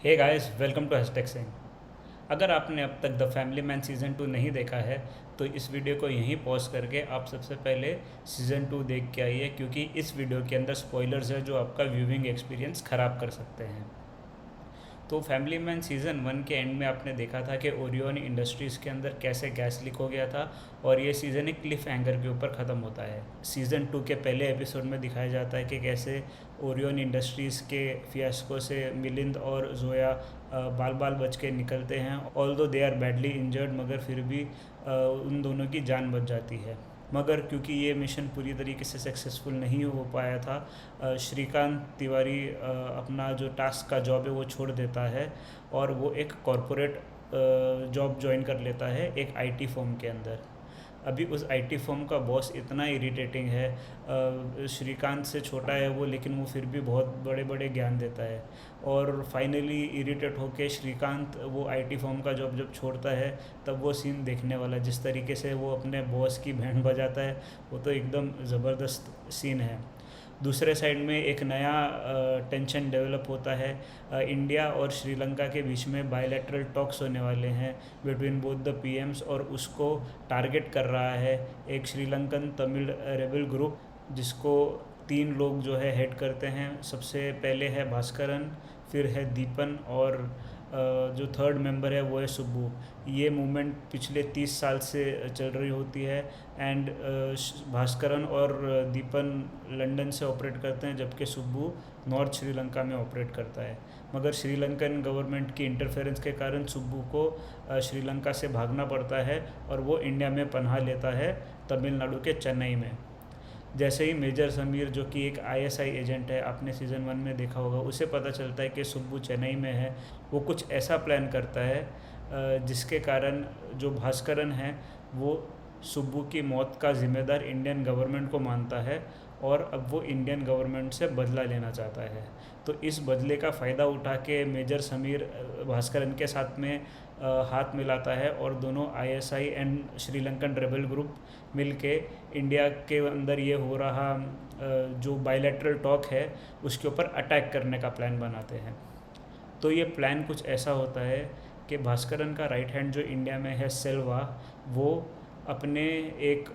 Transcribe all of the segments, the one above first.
Hey guys, welcome to hashtag Singh. अगर आपने अब तक द फैमिली मैन सीज़न 2 नहीं देखा है तो इस वीडियो को यहीं पॉज करके आप सबसे पहले सीज़न 2 देख के आइए, क्योंकि इस वीडियो के अंदर स्पॉयलर्स है जो आपका व्यूइंग एक्सपीरियंस ख़राब कर सकते हैं। तो फैमिली मैन सीज़न 1 के एंड में आपने देखा था कि ओरियन इंडस्ट्रीज़ के अंदर कैसे गैस लीक हो गया था, और ये सीज़न एक क्लिफ हैंगर के ऊपर ख़त्म होता है। सीज़न 2 के पहले एपिसोड में दिखाया जाता है कि कैसे ओरियन इंडस्ट्रीज़ के फियास्को से मिलिंद और जोया बाल बाल बच के निकलते हैं। ऑल दो दे आर बैडली इंजर्ड, मगर फिर भी उन दोनों की जान बच जाती है। मगर क्योंकि ये मिशन पूरी तरीके से सक्सेसफुल नहीं हो पाया था, श्रीकांत तिवारी अपना जो टास्क का जॉब है वो छोड़ देता है और वो एक कॉरपोरेट जॉब ज्वाइन कर लेता है एक आईटी फर्म के अंदर। अभी उस आईटी फर्म का बॉस इतना इरिटेटिंग है, श्रीकांत से छोटा है वो, लेकिन वो फिर भी बहुत बड़े बड़े ज्ञान देता है। और फाइनली इरिटेट होके श्रीकांत वो आईटी फर्म का जॉब जब छोड़ता है तब वो सीन देखने वाला, जिस तरीके से वो अपने बॉस की बैंड बजाता है, वो तो एकदम ज़बरदस्त सीन है। दूसरे साइड में एक नया टेंशन डेवलप होता है। इंडिया और श्रीलंका के बीच में बायलैटरल टॉक्स होने वाले हैं बिटवीन बोथ द पीएम्स, और उसको टारगेट कर रहा है एक श्रीलंकन तमिल रेबल ग्रुप, जिसको तीन लोग जो है हेड करते हैं। सबसे पहले है भास्करन, फिर है दीपन, और जो थर्ड मेंबर है वो है सुब्बू। ये मूवमेंट पिछले 30 साल से चल रही होती है। एंड भास्करन और दीपन लंदन से ऑपरेट करते हैं, जबकि सुब्बू नॉर्थ श्रीलंका में ऑपरेट करता है। मगर श्रीलंकन गवर्नमेंट की इंटरफेरेंस के कारण सुब्बू को श्रीलंका से भागना पड़ता है और वो इंडिया में पनाह लेता है, तमिलनाडु के चेन्नई में। जैसे ही मेजर समीर, जो कि एक आईएसआई एजेंट है, आपने सीज़न 1 में देखा होगा, उसे पता चलता है कि सुब्बू चेन्नई में है। वो कुछ ऐसा प्लान करता है जिसके कारण जो भास्करन है वो सुब्बू की मौत का ज़िम्मेदार इंडियन गवर्नमेंट को मानता है, और अब वो इंडियन गवर्नमेंट से बदला लेना चाहता है। तो इस बदले का फ़ायदा उठा के मेजर समीर भास्करन के साथ में हाथ मिलाता है, और दोनों ISI and Sri Lankan rebel group मिलके इंडिया के अंदर ये हो रहा जो बायलैटरल टॉक है उसके ऊपर अटैक करने का प्लान बनाते हैं। तो ये प्लान कुछ ऐसा होता है कि भास्करन का राइट हैंड जो इंडिया में है सेल्वा, वो अपने एक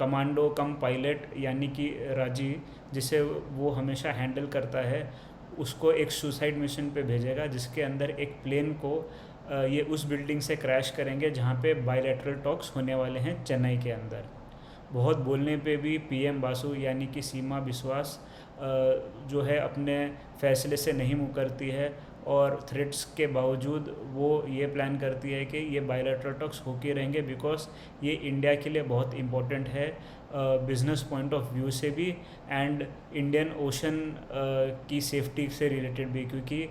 कमांडो कम पायलट यानी कि राजी, जिसे वो हमेशा हैंडल करता है, उसको एक सुसाइड मिशन पे भेजेगा, जिसके अंदर एक प्लेन को ये उस बिल्डिंग से क्रैश करेंगे जहाँ पे बायलैटरल टॉक्स होने वाले हैं चेन्नई के अंदर। बहुत बोलने पे भी पीएम बासु यानी कि सीमा बिस्वास जो है अपने फैसले से नहीं मुकरती है, और थ्रेट्स के बावजूद वो ये प्लान करती है कि ये बायलैटरल टॉक्स होके रहेंगे, बिकॉज ये इंडिया के लिए बहुत इम्पोर्टेंट है बिज़नेस पॉइंट ऑफ व्यू से भी, एंड इंडियन ओशन की सेफ्टी से रिलेटेड भी, क्योंकि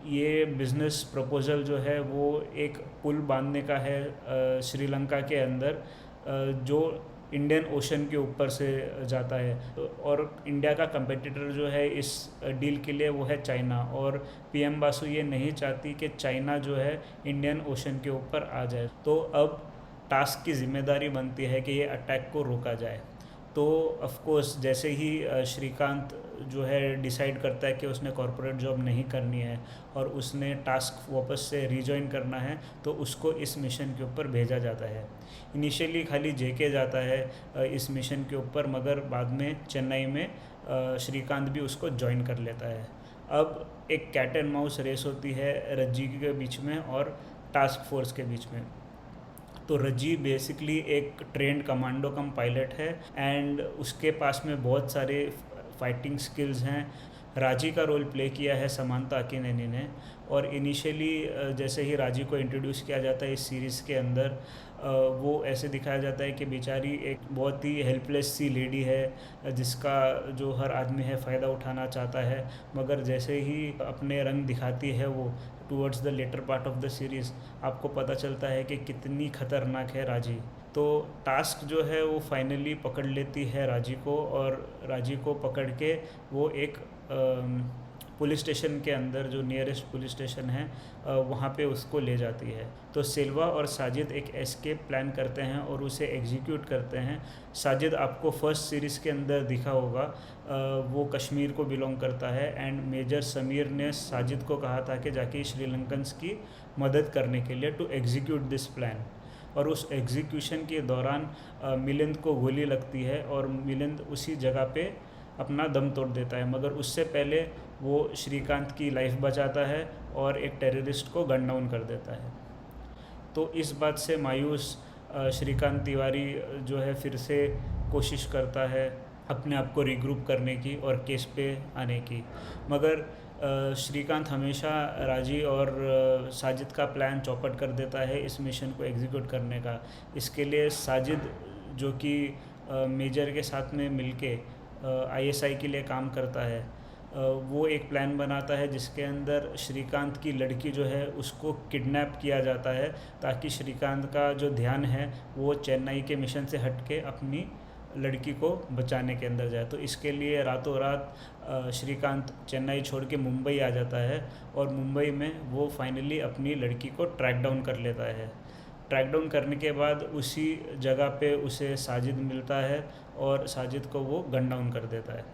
ये बिज़नेस प्रपोज़ल जो है वो एक पुल बांधने का है श्रीलंका के अंदर, जो इंडियन ओशन के ऊपर से जाता है। और इंडिया का कंपेटिटर जो है इस डील के लिए वो है चाइना, और पीएम बासु ये नहीं चाहती कि चाइना जो है इंडियन ओशन के ऊपर आ जाए। तो अब टास्क की जिम्मेदारी बनती है कि ये अटैक को रोका जाए। तो ऑफ कोर्स जैसे ही श्रीकांत जो है डिसाइड करता है कि उसने कॉरपोरेट जॉब नहीं करनी है और उसने टास्क वापस से रीजॉइन करना है, तो उसको इस मिशन के ऊपर भेजा जाता है। इनिशियली खाली जेके जाता है इस मिशन के ऊपर, मगर बाद में चेन्नई में श्रीकांत भी उसको ज्वाइन कर लेता है। अब एक कैट एंड माउस रेस होती है रज्जी के बीच में और टास्क फोर्स के बीच में। तो रज्जी बेसिकली एक ट्रेंड कमांडो कम पायलट है, एंड उसके पास में बहुत सारे फाइटिंग स्किल्स हैं। राजी का रोल प्ले किया है समांता अकिनेनी ने। और इनिशियली जैसे ही राजी को इंट्रोड्यूस किया जाता है इस सीरीज़ के अंदर, वो ऐसे दिखाया जाता है कि बेचारी एक बहुत ही हेल्पलेस सी लेडी है जिसका जो हर आदमी है फ़ायदा उठाना चाहता है। मगर जैसे ही अपने रंग दिखाती है वो towards the latter part of the series, आपको पता चलता है कि कितनी ख़तरनाक है राजी। तो टास्क जो है वो फाइनली पकड़ लेती है राजी को, और राजी को पकड़ के वो एक पुलिस स्टेशन के अंदर, जो नियरेस्ट पुलिस स्टेशन है, वहाँ पे उसको ले जाती है। तो सिल्वा और साजिद एक एस्केप प्लान करते हैं और उसे एग्जीक्यूट करते हैं। साजिद आपको फर्स्ट सीरीज़ के अंदर दिखा होगा, वो कश्मीर को बिलोंग करता है एंड मेजर समीर ने साजिद को कहा था कि जाके श्रीलंकन्स की मदद करने के लिए टू एग्जीक्यूट दिस प्लान। और उस एग्जीक्यूशन के दौरान मिलिंद को गोली लगती है और मिलिंद उसी जगह पे अपना दम तोड़ देता है, मगर उससे पहले वो श्रीकांत की लाइफ बचाता है और एक टेररिस्ट को गन डाउन कर देता है। तो इस बात से मायूस श्रीकांत तिवारी जो है फिर से कोशिश करता है अपने आप को रिग्रुप करने की और केस पे आने की, मगर श्रीकांत हमेशा राजी और साजिद का प्लान चौपट कर देता है इस मिशन को एग्जीक्यूट करने का। इसके लिए साजिद, जो कि मेजर के साथ में मिलके आईएसआई के लिए काम करता है, वो एक प्लान बनाता है जिसके अंदर श्रीकांत की लड़की जो है उसको किडनैप किया जाता है, ताकि श्रीकांत का जो ध्यान है वो चेन्नई के मिशन से हट के अपनी लड़की को बचाने के अंदर जाए। तो इसके लिए रातों रात श्रीकांत चेन्नई छोड़ के मुंबई आ जाता है और मुंबई में वो फाइनली अपनी लड़की को ट्रैक डाउन कर लेता है। ट्रैक डाउन करने के बाद उसी जगह पे उसे साजिद मिलता है और साजिद को वो गन डाउन कर देता है।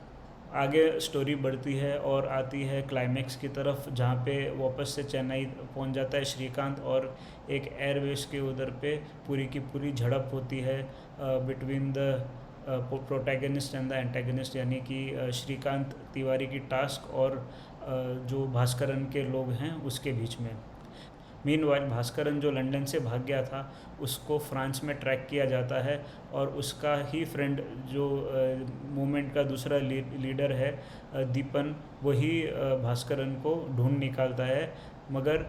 आगे स्टोरी बढ़ती है और आती है क्लाइमैक्स की तरफ, जहाँ पे वापस से चेन्नई पहुँच जाता है श्रीकांत और एक एयरवेज के उधर पे पूरी की पूरी झड़प होती है between the protagonist and the antagonist, यानी कि श्रीकांत तिवारी की टास्क और जो भास्करन के लोग हैं उसके बीच में। मीनवाइल भास्करन जो लंदन से भाग गया था उसको फ्रांस में ट्रैक किया जाता है और उसका ही फ्रेंड जो मूवमेंट का दूसरा लीडर है दीपन, वही भास्करन को ढूंढ निकालता है, मगर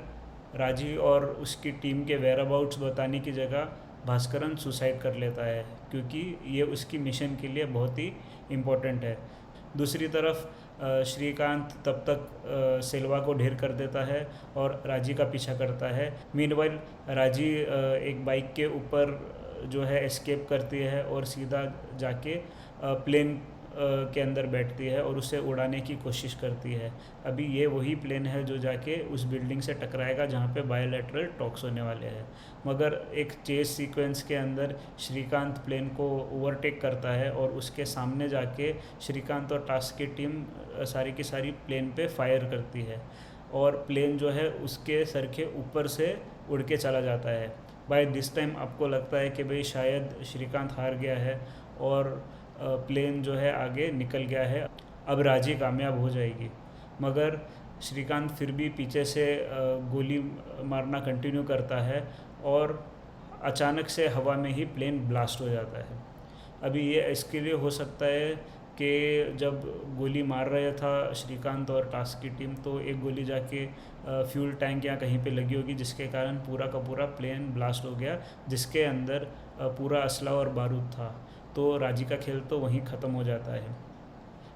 राजी और उसकी टीम के वेयर अबाउट्स बताने की जगह भास्करन सुसाइड कर लेता है, क्योंकि ये उसकी मिशन के लिए बहुत ही इम्पोर्टेंट है। दूसरी तरफ श्रीकांत तब तक सिल्वा को ढेर कर देता है और राजी का पीछा करता है। मीनवाइल राजी एक बाइक के ऊपर जो है एस्केप करती है और सीधा जाके प्लेन के अंदर बैठती है और उसे उड़ाने की कोशिश करती है। अभी ये वही प्लेन है जो जाके उस बिल्डिंग से टकराएगा जहाँ पे बायोलैटरल टॉक्स होने वाले हैं, मगर एक चेस सीक्वेंस के अंदर श्रीकांत प्लेन को ओवरटेक करता है और उसके सामने जाके श्रीकांत और टास्क की टीम सारी की सारी प्लेन पे फायर करती है और प्लेन जो है उसके सर के ऊपर से उड़ के चला जाता है। बाय दिस टाइम आपको लगता है कि भाई शायद श्रीकांत हार गया है और प्लेन जो है आगे निकल गया है, अब राजी कामयाब हो जाएगी, मगर श्रीकांत फिर भी पीछे से गोली मारना कंटिन्यू करता है और अचानक से हवा में ही प्लेन ब्लास्ट हो जाता है। अभी ये इसके लिए हो सकता है कि जब गोली मार रहा था श्रीकांत और टास्क की टीम, तो एक गोली जाके फ्यूल टैंक या कहीं पे लगी होगी, जिसके कारण पूरा का पूरा प्लेन ब्लास्ट हो गया, जिसके अंदर पूरा असला और बारूद था। तो राजी का खेल तो वहीं ख़त्म हो जाता है।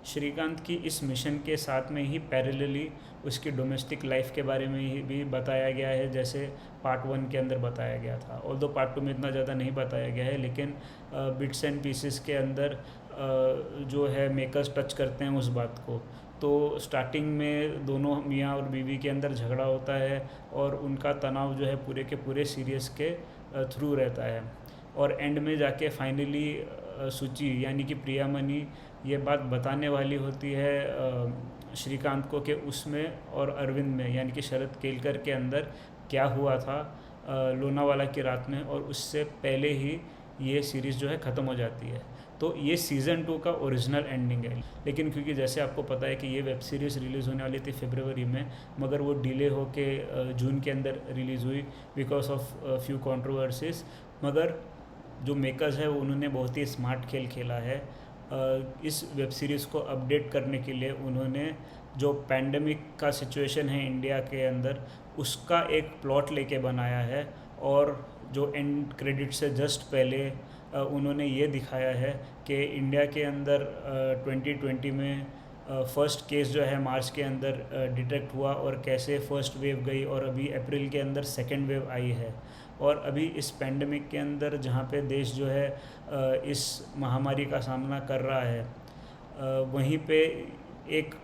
श्रीकांत की इस मिशन के साथ में ही पैरेलली उसकी डोमेस्टिक लाइफ के बारे में भी बताया गया है, जैसे पार्ट 1 के अंदर बताया गया था। ऑल्दो पार्ट 2 में इतना ज़्यादा नहीं बताया गया है, लेकिन बिट्स एंड पीसेस के अंदर जो है मेकर्स टच करते हैं उस बात को। तो स्टार्टिंग में दोनों मियाँ और बीवी के अंदर झगड़ा होता है और उनका तनाव जो है पूरे के पूरे सीरियस के थ्रू रहता है, और एंड में जाके फाइनली सूची यानी कि प्रियामणि ये बात बताने वाली होती है श्रीकांत को कि उसमें और अरविंद में यानी कि शरद केलकर के अंदर क्या हुआ था लोनावाला की रात में, और उससे पहले ही ये सीरीज़ जो है ख़त्म हो जाती है। तो ये सीज़न 2 का ओरिजिनल एंडिंग है, लेकिन क्योंकि जैसे आपको पता है कि ये वेब सीरीज़ रिलीज़ होने वाली थी फरवरी में, मगर वो डिले होके जून के अंदर रिलीज़ हुई बिकॉज ऑफ फ्यू कंट्रोवर्सीज। मगर जो मेकर्स है उन्होंने बहुत ही स्मार्ट खेल खेला है। इस वेब सीरीज़ को अपडेट करने के लिए उन्होंने जो पैंडमिक का सिचुएशन है इंडिया के अंदर उसका एक प्लॉट लेके बनाया है, और जो एंड क्रेडिट से जस्ट पहले उन्होंने ये दिखाया है कि इंडिया के अंदर 2020 में फर्स्ट केस जो है मार्च के अंदर डिटेक्ट हुआ और कैसे फर्स्ट वेव गई और अभी अप्रैल के अंदर सेकेंड वेव आई है। और अभी इस पैंडमिक के अंदर जहाँ पे देश जो है इस महामारी का सामना कर रहा है, वहीं पे एक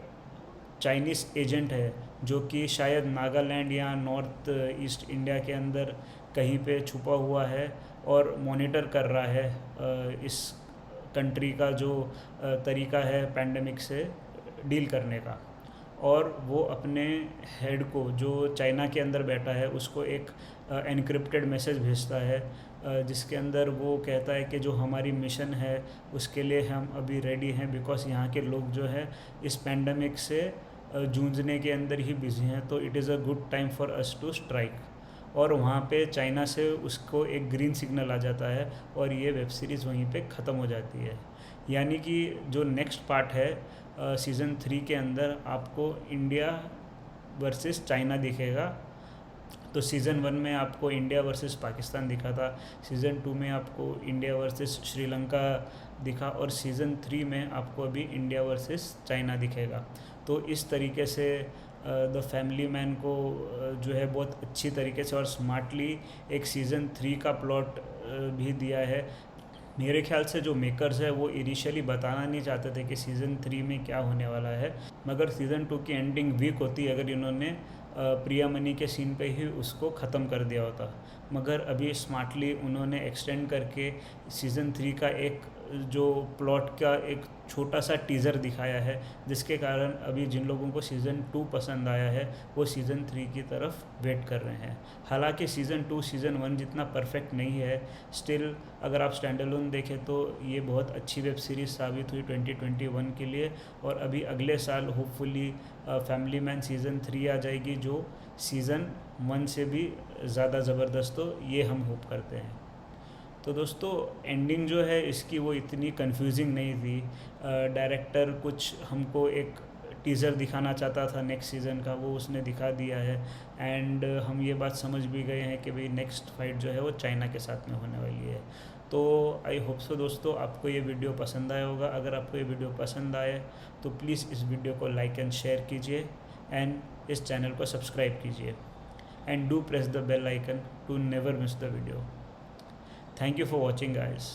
चाइनीज़ एजेंट है जो कि शायद नागालैंड या नॉर्थ ईस्ट इंडिया के अंदर कहीं पे छुपा हुआ है और मॉनिटर कर रहा है इस कंट्री का जो तरीका है पैंडमिक से डील करने का। और वो अपने हेड को जो चाइना के अंदर बैठा है उसको एक एनक्रिप्टेड मैसेज भेजता है जिसके अंदर वो कहता है कि जो हमारी मिशन है उसके लिए हम अभी रेडी हैं, बिकॉज़ यहाँ के लोग जो है इस पैंडमिक से जूझने के अंदर ही बिजी हैं, तो it is a good time for us to strike. और वहाँ पे चाइना से उसको एक ग्रीन सिग्नल आ जाता है और ये वेब सीरीज़ वहीं पे ख़त्म हो जाती है। यानी कि जो नेक्स्ट पार्ट है सीज़न 3 के अंदर आपको इंडिया वर्सेस चाइना दिखेगा। तो सीज़न 1 में आपको इंडिया वर्सेस पाकिस्तान दिखा था, सीज़न 2 में आपको इंडिया वर्सेस श्रीलंका दिखा और सीज़न 3 में आपको अभी इंडिया वर्सेस चाइना दिखेगा। तो इस तरीके से द फैमिली मैन को जो है बहुत अच्छी तरीके से और स्मार्टली एक सीज़न 3 का प्लॉट भी दिया है। मेरे ख्याल से जो मेकर्स है वो इनिशियली बताना नहीं चाहते थे कि सीज़न 3 में क्या होने वाला है, मगर सीज़न 2 की एंडिंग वीक होती अगर इन्होंने प्रिया मनी के सीन पे ही उसको ख़त्म कर दिया होता। मगर अभी स्मार्टली उन्होंने एक्सटेंड करके सीज़न 3 का एक जो प्लॉट का एक छोटा सा टीज़र दिखाया है, जिसके कारण अभी जिन लोगों को सीज़न 2 पसंद आया है वो सीज़न 3 की तरफ वेट कर रहे हैं। हालांकि सीज़न 2 सीज़न 1 जितना परफेक्ट नहीं है, स्टिल अगर आप स्टैंड अलोन देखें तो ये बहुत अच्छी वेब सीरीज़ साबित हुई 2021 के लिए। और अभी अगले साल होपफुली फैमिली मैन सीज़न 3 आ जाएगी जो सीज़न 1 से भी ज़्यादा ज़बरदस्त हो, ये हम होप करते हैं। तो दोस्तों एंडिंग जो है इसकी वो इतनी कंफ्यूजिंग नहीं थी। डायरेक्टर कुछ हमको एक टीज़र दिखाना चाहता था नेक्स्ट सीज़न का, वो उसने दिखा दिया है। एंड हम ये बात समझ भी गए हैं कि भाई नेक्स्ट फाइट जो है वो चाइना के साथ में होने वाली है। तो आई होप सो दोस्तों आपको ये वीडियो पसंद आया होगा। अगर आपको ये वीडियो पसंद आए तो प्लीज़ इस वीडियो को लाइक एंड शेयर कीजिए एंड इस चैनल को सब्सक्राइब कीजिए and do press the bell icon to never miss the video. Thank you for watching guys.